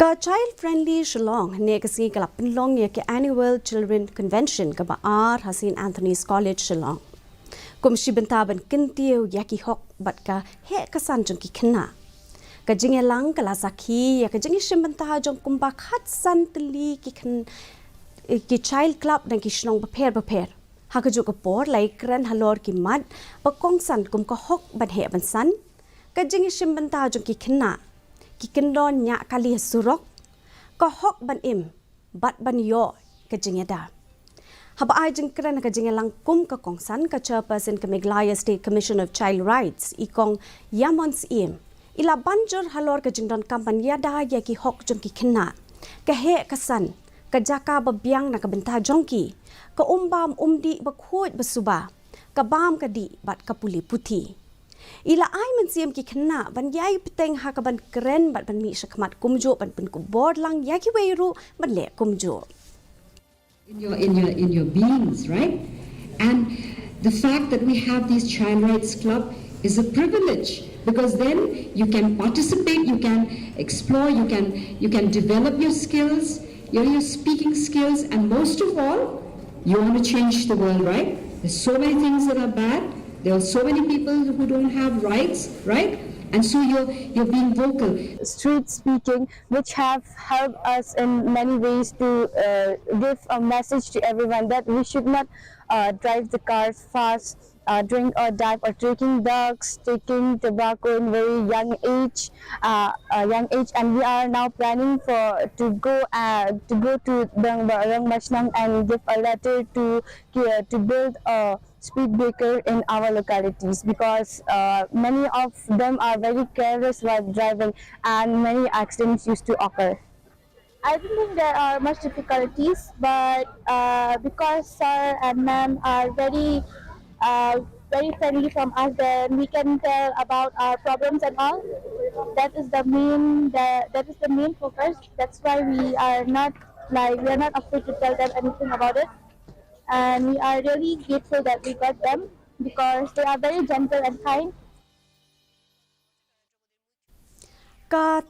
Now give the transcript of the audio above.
Ka child-friendly Shillong ne kasi kalap Pynlong ye ke annual children convention ka ba Hasin Anthony's College Shillong. Kum shibentaban kintiyo yaki hok bat ka he kasan jong ki khna. Ka jingelang kala sakhi ya ka jingi shimbenta jong kumba khat san tli ki khan ki child club dan ki shnong ba pher. Ha ka jo ka por lai kran halor ki mad ba kong san kum ka hok ban he ban san. Ka jingi shimbenta jong ki khna. Kikendon nya kali surok ko hok ban im bat ban yo ka jingeda haba ai jingkran ka jingelang kum ka kongsan ka chairperson ka Meghalaya State Commission of Child Rights ikong yamons im ila banjur halor ka jingdon kampanya da ya ki hok jong ki khna ka he ka san ka jaka ba biang na ka benta jongki ka umbam umdi ba khoj ba suba ka bam ka di bat ka puli puthi ila ai man siam ki khna ban yai peteng ha ka ban kren bat ban mi shakmat kumjo ban pun ku board lang ya ki weiru ban le kumjo in your beings, right? And the fact that we have these child rights club is a privilege, because then you can participate, you can explore, you can develop your skills, your speaking skills, and most of all, you want to change the world, right? There's so many things that are bad. There are so many people who don't have rights, right? And so you're being vocal. Street speaking, which have helped us in many ways to give a message to everyone that we should not drive the cars fast, drink or drive, or taking drugs, taking tobacco in very young age, and we are now planning to go to Rang Mashnang and give a letter to build a speed breaker in our localities, because many of them are very careless while driving and many accidents used to occur. I don't think there are much difficulties, but because sir and ma'am are very friendly from us, then we can tell about our problems and all. That is the main focus. That's why we are not afraid to tell them anything about it. And we are really grateful that we got them, because they are very gentle and kind. ka